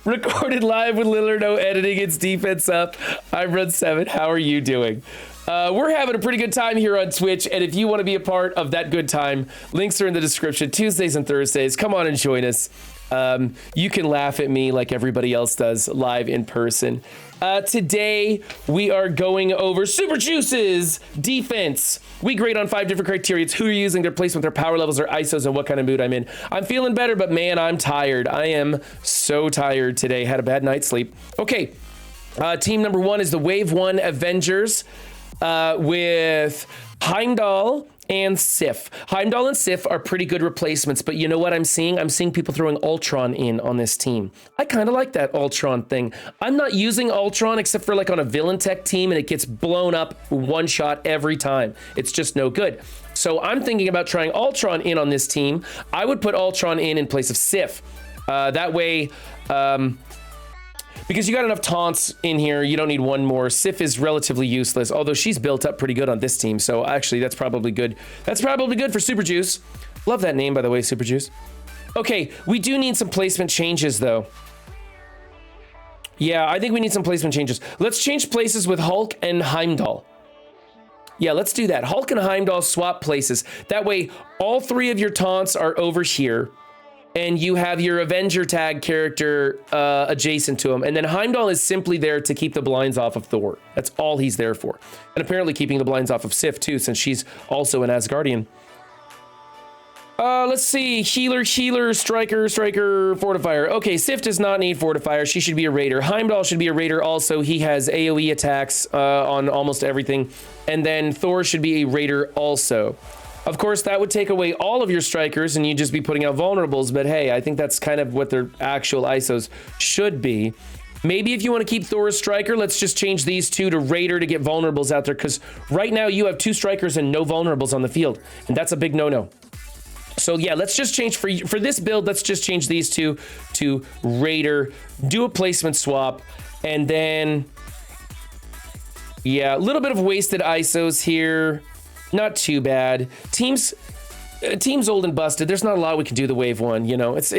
Recorded live with little or no editing. It's defense up. I'm Run 7. How are you doing? We're having a pretty good time here on Twitch, and if you want to be a part of that good time, links are in the description. Tuesdays and Thursdays, come on and join us. You can laugh at me like everybody else does live in person. Today, we are going over Super Juice's defense. We grade on 5 different criteria. It's who you're using, their placement, their power levels, their ISOs, and what kind of mood I'm in. I'm feeling better, but man, I'm tired. I am so tired today. Had a bad night's sleep. Okay, team number 1 is the Wave 1 Avengers with Heimdall and Sif. Heimdall and Sif are pretty good replacements, but you know what I'm seeing? I'm seeing people throwing Ultron in on this team. I kind of like that Ultron thing. I'm not using Ultron except for like on a villain tech team, and it gets blown up one shot every time. It's just no good. So I'm thinking about trying Ultron in on this team. I would put Ultron in place of Sif. That way, because you got enough taunts in here, you don't need one more. Sif is relatively useless, although she's built up pretty good on this team. So actually, that's probably good. That's probably good for Super Juice. Love that name, by the way, Super Juice. Okay, we do need some placement changes, though. Yeah, I think we need some placement changes. Let's change places with Hulk and Heimdall. Yeah, let's do that. Hulk and Heimdall swap places. That way, all 3 of your taunts are over here, and you have your Avenger tag character adjacent to him. And then Heimdall is simply there to keep the blinds off of Thor. That's all he's there for. And apparently keeping the blinds off of Sif too, since she's also an Asgardian. Let's see. Healer, Striker, Fortifier. Okay, Sif does not need Fortifier. She should be a Raider. Heimdall should be a Raider also. He has AoE attacks on almost everything. And then Thor should be a Raider also. Of course, that would take away all of your strikers and you'd just be putting out vulnerables, but hey, I think that's kind of what their actual ISOs should be. Maybe if you want to keep Thor as striker, let's just change these 2 to Raider to get vulnerables out there, because right now you have 2 strikers and no vulnerables on the field, and that's a big no-no. So yeah, let's just change for this build, let's just change these 2 to Raider, do a placement swap, and then, yeah, a little bit of wasted ISOs here. Not too bad. Team's old and busted. There's not a lot we can do the Wave 1, you know. It's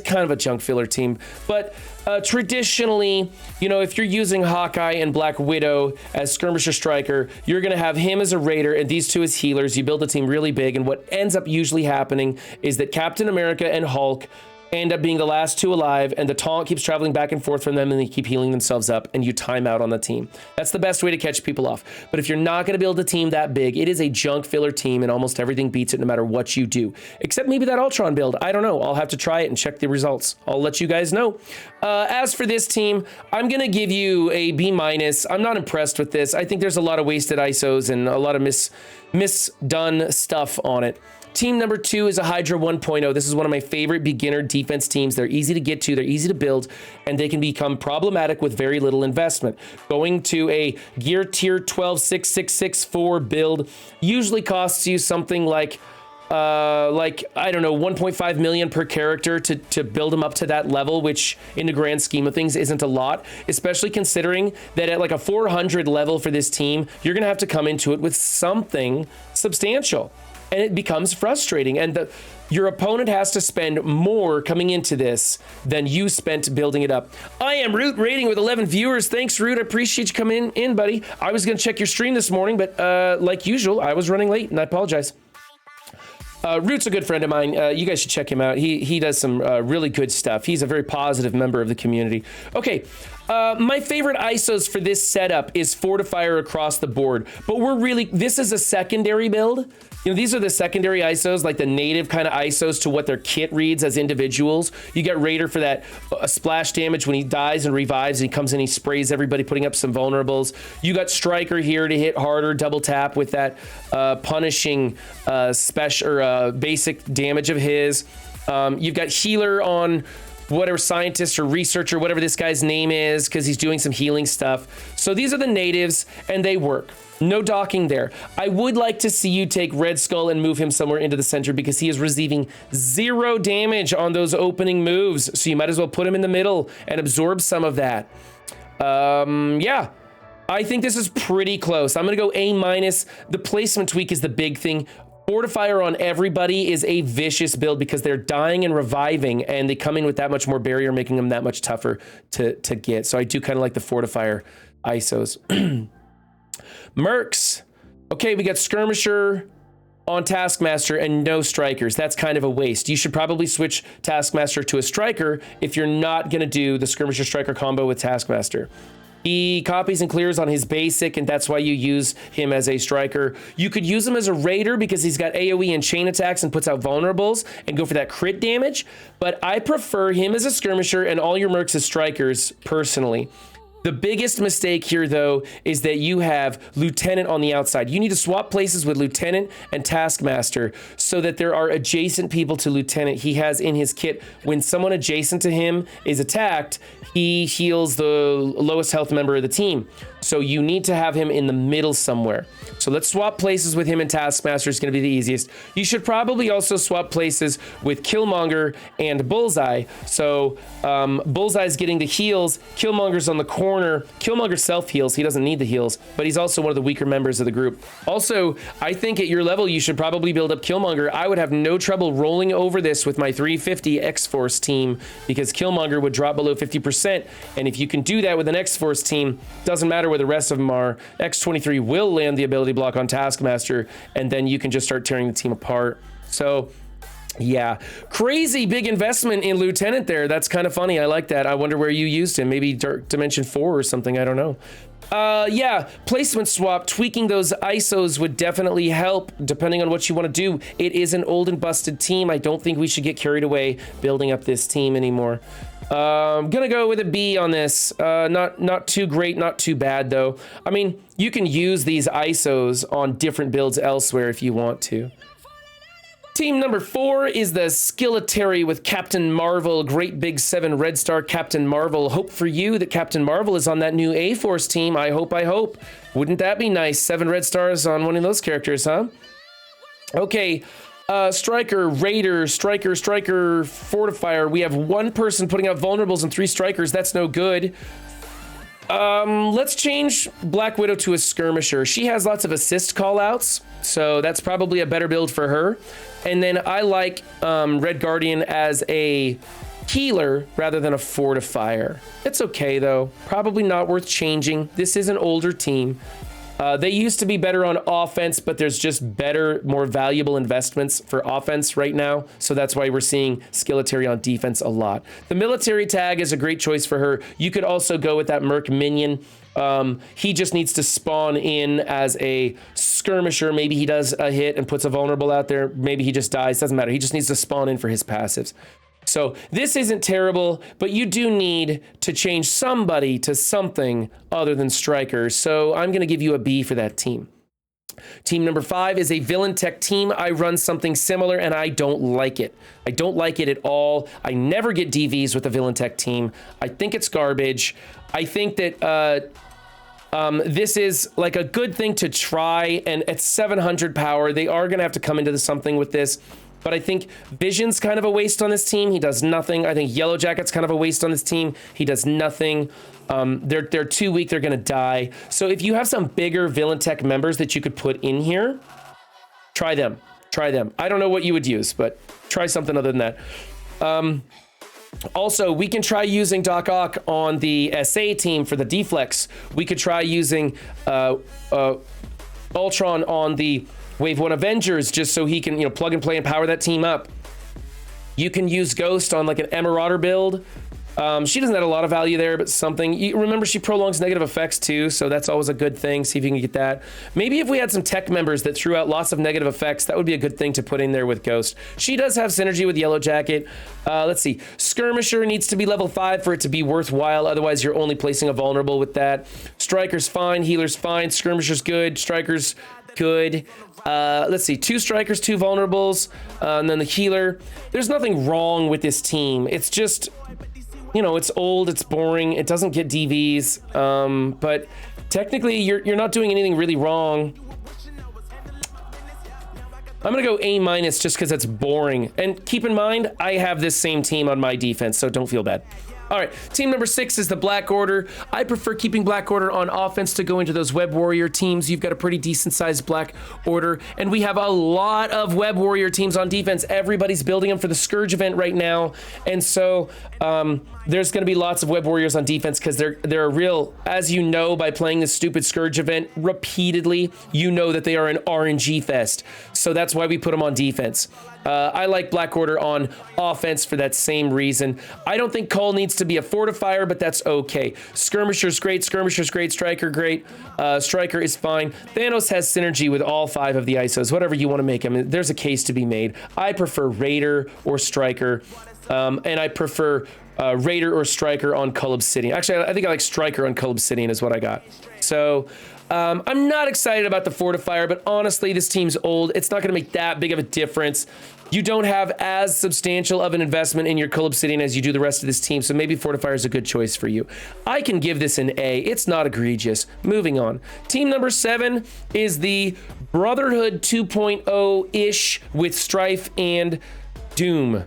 kind of a junk filler team. But traditionally, you know, if you're using Hawkeye and Black Widow as skirmisher striker, you're going to have him as a Raider and these 2 as healers. You build a team really big, and what ends up usually happening is that Captain America and Hulk end up being the last 2 alive, and the taunt keeps traveling back and forth from them, and they keep healing themselves up, and you time out on the team. That's the best way to catch people off. But if you're not going to build a team that big, it is a junk filler team, and almost everything beats it no matter what you do. Except maybe that Ultron build. I don't know. I'll have to try it and check the results. I'll let you guys know. As for this team, I'm going to give you a B-. I'm not impressed with this. I think there's a lot of wasted ISOs and a lot of misdone stuff on it. Team number 2 is a Hydra 1.0. This is one of my favorite beginner defense teams. They're easy to get to, they're easy to build, and they can become problematic with very little investment. Going to a gear tier 126664 build usually costs you something like I don't know, 1.5 million per character to build them up to that level, which in the grand scheme of things isn't a lot, especially considering that at like a 400 level for this team, you're going to have to come into it with something substantial. And it becomes frustrating, and your opponent has to spend more coming into this than you spent building it up. I am Root rating with 11 viewers. Thanks, Root. I appreciate you coming in, buddy. I was going to check your stream this morning, but like usual, I was running late, and I apologize. Root's a good friend of mine. You guys should check him out. He does some really good stuff. He's a very positive member of the community. Okay, my favorite ISOs for this setup is Fortifier across the board, but this is a secondary build. You know, these are the secondary ISOs, like the native kind of ISOs to what their kit reads as individuals. You get Raider for that splash damage when he dies and revives, and he comes in, he sprays everybody, putting up some vulnerables. You got Striker here to hit harder, double tap with that punishing special or basic damage of his. You've got Healer on whatever scientist or researcher, whatever this guy's name is, because he's doing some healing stuff. So these are the natives, and they work. No docking there. I would like to see you take Red Skull and move him somewhere into the center, because he is receiving 0 damage on those opening moves. So you might as well put him in the middle and absorb some of that. Yeah, I think this is pretty close. I'm going to go A-. The placement tweak is the big thing. Fortifier on everybody is a vicious build because they're dying and reviving, and they come in with that much more barrier, making them that much tougher to get. So I do kind of like the Fortifier ISOs. Mercs. Okay, we got Skirmisher on Taskmaster and no strikers. That's kind of a waste. You should probably switch Taskmaster to a striker if you're not going to do the Skirmisher striker combo with Taskmaster. He copies and clears on his basic, and that's why you use him as a striker. You could use him as a raider because he's got AoE and chain attacks and puts out vulnerables and go for that crit damage. But I prefer him as a skirmisher and all your mercs as strikers, personally. The biggest mistake here, though, is that you have Lieutenant on the outside. You need to swap places with Lieutenant and Taskmaster so that there are adjacent people to Lieutenant. He has in his kit, when someone adjacent to him is attacked, he heals the lowest health member of the team. So you need to have him in the middle somewhere. So let's swap places with him and Taskmaster is going to be the easiest. You should probably also swap places with Killmonger and Bullseye. So Bullseye's getting the heals. Killmonger's on the corner. Killmonger self-heals. He doesn't need the heals, but he's also one of the weaker members of the group. Also, I think at your level, you should probably build up Killmonger. I would have no trouble rolling over this with my 350 X-Force team because Killmonger would drop below 50%. And if you can do that with an X-Force team, doesn't matter where the rest of them are, X-23 will land the ability block on Taskmaster, and then you can just start tearing the team apart. So yeah, crazy big investment in Lieutenant there. That's kind of funny. I like that. I wonder where you used him. Maybe Dark Dimension 4 or something. I don't know. Yeah, placement swap, tweaking those ISOs would definitely help depending on what you want to do. It is an old and busted team. I don't think we should get carried away building up this team anymore. I'm gonna go with a B on this. Not too great, not too bad though. I mean, you can use these ISOs on different builds elsewhere if you want to. Team number 4 is the Skilletary with Captain Marvel, great big 7 red star Captain Marvel. Hope for you that Captain Marvel is on that new A-Force team. I hope. Wouldn't that be nice? 7 red stars on one of those characters, huh? Okay, striker, raider, striker, fortifier. We have 1 person putting out vulnerables and 3 strikers. That's no good. Let's change Black Widow to a skirmisher. She has lots of assist callouts, so that's probably a better build for her. And then I like Red Guardian as a healer rather than a fortifier. It's okay though, probably not worth changing. This is an older team. They used to be better on offense, but there's just better, more valuable investments for offense right now. So that's why we're seeing Skilletary on defense a lot. The military tag is a great choice for her. You could also go with that Merc minion. He just needs to spawn in as a skirmisher. Maybe he does a hit and puts a vulnerable out there. Maybe he just dies. Doesn't matter. He just needs to spawn in for his passives. So this isn't terrible, but you do need to change somebody to something other than strikers. So I'm going to give you a B for that team. Team number 5 is a villain tech team. I run something similar and I don't like it. I don't like it at all. I never get DVs with a villain tech team. I think it's garbage. I think that this is like a good thing to try, and at 700 power, they are going to have to come into something with this. But I think Vision's kind of a waste on this team. He does nothing. I think Yellow Jacket's kind of a waste on this team. He does nothing. They're too weak. They're going to die. So if you have some bigger villain tech members that you could put in here, try them. Try them. I don't know what you would use, but try something other than that. Also, we can try using Doc Ock on the SA team for the deflex. We could try using Ultron on the Wave 1 Avengers just so he can, you know, plug and play and power that team up. You can use Ghost on like an Emerauder build. She doesn't have a lot of value there, but something. Remember, she prolongs negative effects too, so that's always a good thing. See if you can get that. Maybe if we had some tech members that threw out lots of negative effects, that would be a good thing to put in there with Ghost. She does have synergy with Yellow Jacket. Let's see. Skirmisher needs to be level 5 for it to be worthwhile. Otherwise, you're only placing a vulnerable with that. Striker's fine. Healer's fine. Skirmisher's good. Striker's good. Let's see, 2 strikers, 2 vulnerables, and then the healer. There's nothing wrong with this team. It's just, you know, it's old, it's boring, it doesn't get DVs, but technically you're not doing anything really wrong. I'm gonna go A- just because it's boring. And keep in mind, I have this same team on my defense, so don't feel bad. All right, team number 6 is the Black Order. I prefer keeping Black Order on offense to go into those Web Warrior teams. You've got a pretty decent sized Black Order, and we have a lot of Web Warrior teams on defense. Everybody's building them for the Scourge event right now, and so there's going to be lots of Web Warriors on defense because they're a real, as you know, by playing this stupid Scourge event repeatedly, you know that they are an RNG fest. So that's why we put them on defense. I like Black Order on offense for that same reason. I don't think Cole needs to be a fortifier, but that's okay. Skirmisher's great, Skirmisher's great, Striker great, Striker is fine. Thanos has synergy with all 5 of the ISOs, whatever you want to make him. There's a case to be made. I prefer Raider or Striker, and I prefer Raider or Striker on Cull Obsidian. Actually, I think I like Striker on Cull Obsidian is what I got. So I'm not excited about the fortifier, but honestly, this team's old. It's not going to make that big of a difference. You don't have as substantial of an investment in your Cull Obsidian as you do the rest of this team, so maybe fortifier is a good choice for you. I can give this an A. It's not egregious. Moving on. Team number 7 is the Brotherhood 2.0-ish with Strife and Doom.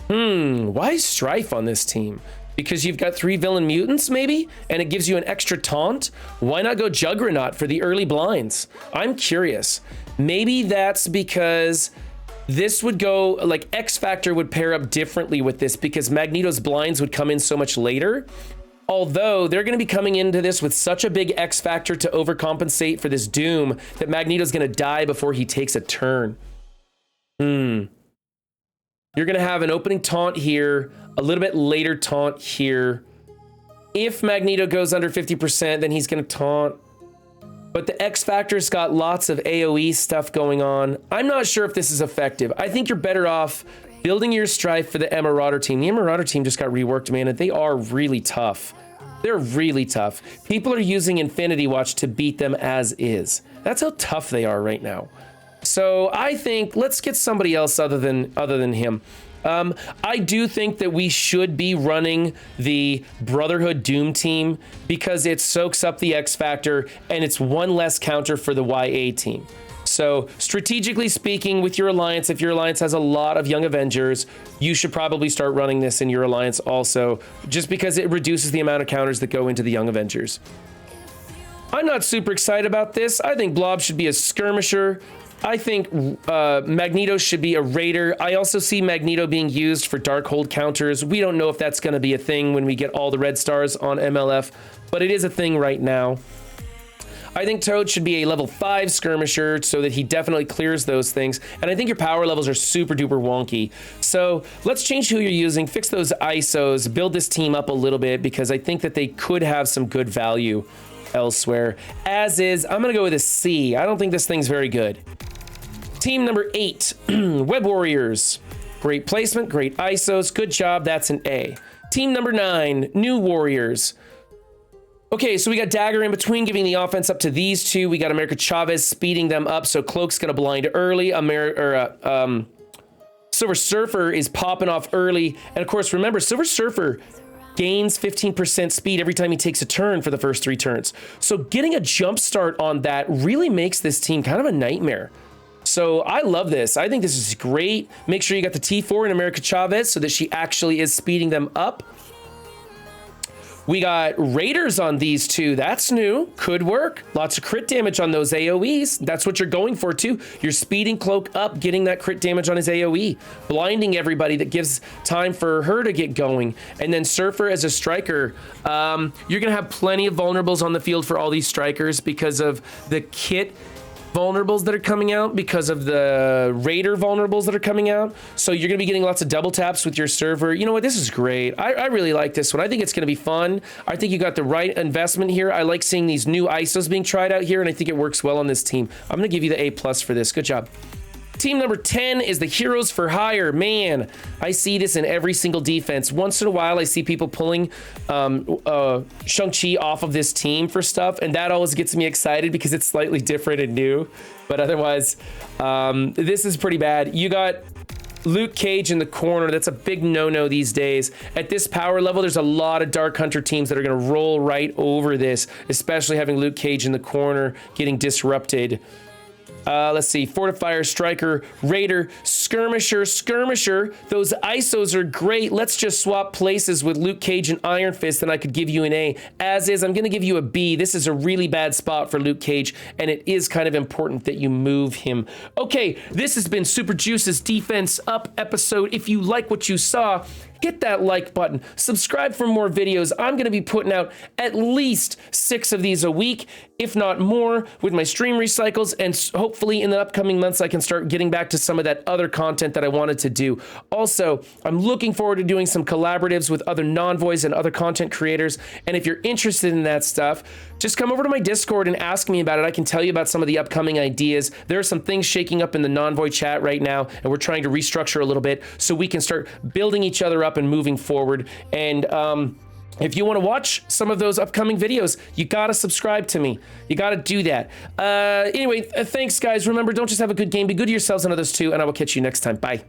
Why is Strife on this team? Because you've got 3 villain mutants, maybe? And it gives you an extra taunt? Why not go Juggernaut for the early blinds? I'm curious. Maybe that's because this would go, like, X Factor would pair up differently with this because Magneto's blinds would come in so much later. Although they're going to be coming into this with such a big X Factor to overcompensate for this Doom that Magneto's going to die before he takes a turn. You're going to have an opening taunt here, a little bit later taunt here. If Magneto goes under 50%, then he's going to taunt. But the X Factor's got lots of AoE stuff going on. I'm not sure if this is effective. I think you're better off building your Strife for the Marauder team. The Marauder team just got reworked, man, and they are really tough. They're really tough. People are using Infinity Watch to beat them as is. That's how tough they are right now. So I think let's get somebody else other than him. I do think that we should be running the Brotherhood Doom team because it soaks up the X Factor and it's one less counter for the YA team. So strategically speaking, with your alliance, if your alliance has a lot of young Avengers, you should probably start running this in your alliance also, just because it reduces the amount of counters that go into the young Avengers. I'm not super excited about this. I think Blob should be a skirmisher. I think Magneto should be a raider. I also see Magneto being used for Darkhold counters. We don't know if that's going to be a thing when we get all the red stars on MLF, but it is a thing right now. I think Toad should be a level 5 skirmisher so that he definitely clears those things. And I think your power levels are super duper wonky. So let's change who you're using, fix those ISOs, build this team up a little bit because I think that they could have some good value elsewhere. As is, I'm going to go with a C. I don't think this thing's very good. Team number 8, Web Warriors. Great placement, great ISOs, good job, that's an A. Team number 9, New Warriors. Okay, so we got Dagger in between, giving the offense up to these two. We got America Chavez speeding them up, so Cloak's gonna blind early. Silver Surfer is popping off early. And of course, remember, Silver Surfer gains 15% speed every time he takes a turn for the first 3 turns. So getting a jump start on that really makes this team kind of a nightmare. So I love this. I think this is great. Make sure you got the T4 in America Chavez so that she actually is speeding them up. We got Raiders on these two. That's new. Could work. Lots of crit damage on those AoEs. That's what you're going for too. You're speeding Cloak up, getting that crit damage on his AoE, blinding everybody. That gives time for her to get going. And then Surfer as a striker. You're going to have plenty of vulnerables on the field for all these strikers because of the kit vulnerables that are coming out, because of the Raider vulnerables that are coming out. So you're going to be getting lots of double taps with your server. You know what? This is great. I really like this one. I think it's going to be fun. I think you got the right investment here. I like seeing these new ISOs being tried out here, and I think it works well on this team. I'm going to give you the A+ for this. Good job. Team number 10 is the Heroes for Hire. Man, I see this in every single defense. Once in a while, I see people pulling Shang-Chi off of this team for stuff, and that always gets me excited because it's slightly different and new. But otherwise, this is pretty bad. You got Luke Cage in the corner. That's a big no-no these days. At this power level, there's a lot of Dark Hunter teams that are going to roll right over this, especially having Luke Cage in the corner getting disrupted. Let's see, Fortifier, Striker, Raider, Skirmisher. Those ISOs are great. Let's just swap places with Luke Cage and Iron Fist, and I could give you an A. As is, I'm going to give you a B. This is a really bad spot for Luke Cage, and it is kind of important that you move him. Okay, this has been Super Juice's Defense Up episode. If you like what you saw, hit that like button, subscribe for more videos. I'm going to be putting out at least 6 of these a week, if not more, with my stream recycles, and hopefully in the upcoming months I can start getting back to some of that other content that I wanted to do. Also, I'm looking forward to doing some collaboratives with other non-voice and other content creators, and if you're interested in that stuff, just come over to my Discord and ask me about it. I can tell you about some of the upcoming ideas. There are some things shaking up in the non-void chat right now, and we're trying to restructure a little bit so we can start building each other up and moving forward. And if you want to watch some of those upcoming videos, you got to subscribe to me. You got to do that. Anyway, thanks, guys. Remember, don't just have a good game. Be good to yourselves and others, too, and I will catch you next time. Bye.